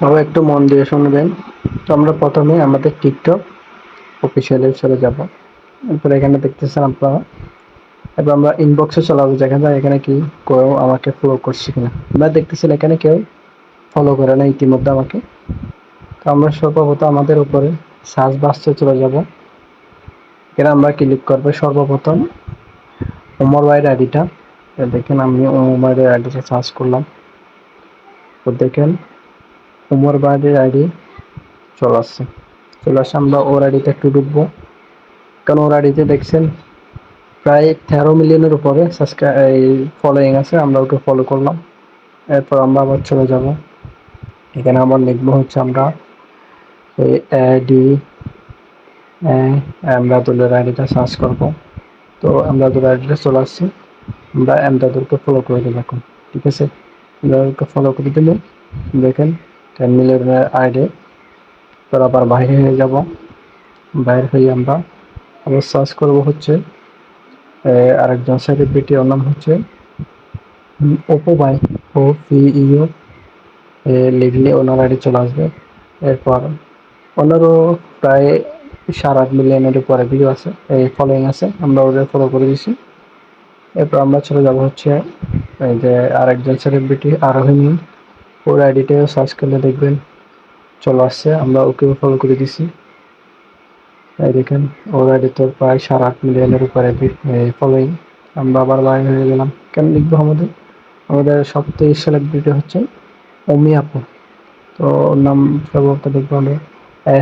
সবাই একটু মন দিয়ে শুনবেন। তো আমরা প্রথমে আমাদের টিকটক অফিসিয়ালে চলে যাব। এরপর এখানে দেখতেছেন আপনারা। এবার আমরা ইনবক্সে চলাবো, দেখা যায় এখানে কি কেউ আমাকে ফলো করছে কিনা। আমরা দেখতেছেন এখানে কেউ ফলো করে না ইতিমধ্যে আমাকে। তো আমরা সর্বপ্রথম আমাদের উপরে সার্চ বাক্সে চলে যাব। এখানে আমরা ক্লিক করবো সর্বপ্রথম ওমর ভাইয়ের আইডিটা। দেখেন আমি ওমর ভাইয়ের আইডিটা সার্চ করলাম। তো দেখেন ওমর ভাইয়ের আইডি চলে আসছে। আমরা ওর আইডিতে একটু ঢুকবো, কারণ ওর আইডিতে দেখছেন প্রায় 13 মিলিয়নের উপরে ফলোয়িং আছে। আমরা ওকে ফলো করলাম। এরপর আমরা আবার চলে যাব। এখানে আমার লিখবো হচ্ছে আমরা আমরাদুলের আইডিটা সার্চ করবো। তো আমরাদুলের আইডিটা চলে আসছে। আমরা আমরাদুলকে ফলো করে দেবো এখন। ঠিক আছে, আমরাদুলকে ফলো করে দিলে দেখেন 10 মিলিয়নের আইডি। তার আবার বাইরে হয়ে যাব। বাইরে হয়ে আমরা আবার সার্চ করবো হচ্ছে আরেকজন সেলিব্রিটি, ওর নাম হচ্ছে অপু ভাই। OPEO লিখলে ওনার আইডি চলে আসবে। এরপর ওনারও প্রায় 8.5 মিলিয়নের উপরে ভিডিও আছে, ফলোয়িং আছে। আমরা ওদের ফলো করে দিছি। এরপর আমরা চলে যাব হচ্ছে এই যে আরেকজন সেলিব্রিটি আরোহিনী, ওর আইডিটাও সার্চ করলে দেখবেন চলে আসছে। আমরা ওকেও ফলো করে দিছি। এই দেখেন ওর আইডি তো প্রায় 8.5 মিলিয়নের উপরে ফলোয়িং। আমরা আবার বাইরে হয়ে গেলাম। কেন লিখবো আমাদের সবথেকে সেলিব্রিটি হচ্ছে অমি আপু। তো ওর নাম সম্ভবত লিখবো আমরা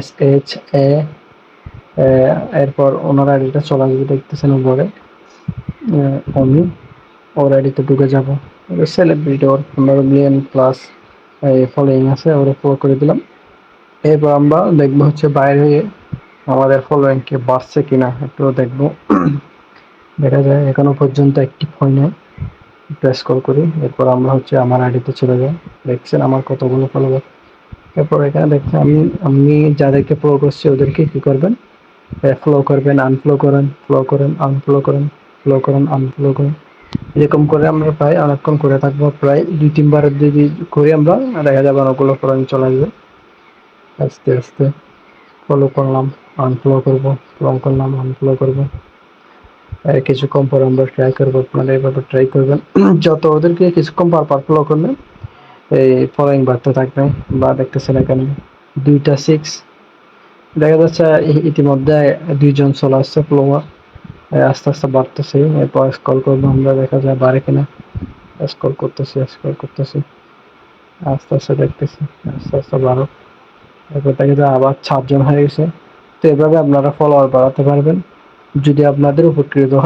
SHA। এরপর ওনার আইডিটা চলে আসবে, দেখতেছেন উপরে অমি। ওর আইডিতে ঢুকে যাবো। সেলিব্রিটি, ওর 15 মিলিয়ন প্লাস ফলোয়িং আছে, ওরা ফলো করে দিলাম। এরপর আমরা দেখবো হচ্ছে বাইরে হয়ে আমাদের ফলোয়িং কে বাড়ছে কিনা একটু দেখবো। দেখা যায় এখনো পর্যন্ত অ্যাক্টিভ হয় নাই। প্রেস কল করি। এরপর আমরা হচ্ছে আমার আইডিতে চলে যাই। দেখছেন আমার কতগুলো ফলোয়ার। এরপর এখানে দেখছেন আমি যাদেরকে ফলো করছি ওদেরকে কি করবেন, ফলো করবেন, আনফলো করেন, ফলো করেন, আনফলো করেন, ফলো করেন, আনফলো করেন। এরকম করে আমরা প্রায় অনেকক্ষণ করে থাকবো। প্রায় 2-3 বার যদি করি আমরা, দেখা যাবে অনেকগুলো ফলোয়িং চলে আসবে। আস্তে আস্তে ফলো করলাম, আনফলো করবো, ফলো করলাম, আনফলো করবো। কিছুক্ষণ পর আমরা ট্রাই করবো। আপনারা এভাবে ট্রাই করবেন। যত ওদেরকে কিছুক্ষণ পর ফলো করলে এই ফলোয়িং বাড়তে থাকবে। বা দেখতেছেন এখানে 2টা 6 দেখা যাচ্ছে। ইতিমধ্যে 2 জন চলে আসছে ফলোয়ার। আস্তে আস্তে বাড়তেছে। এরপর স্ক্রল করবো আমরা, দেখা যায় বাড়ে কিনা। স্ক্রল করতেছি আস্তে আস্তে দেখতেছি, আস্তে আস্তে বাড়ো। এরপর দেখা যায় আবার 7 জন হয়ে গেছে। তো এভাবে আপনারা ফলোয়ার বাড়াতে পারবেন যদি আপনাদের উপকৃত হয়।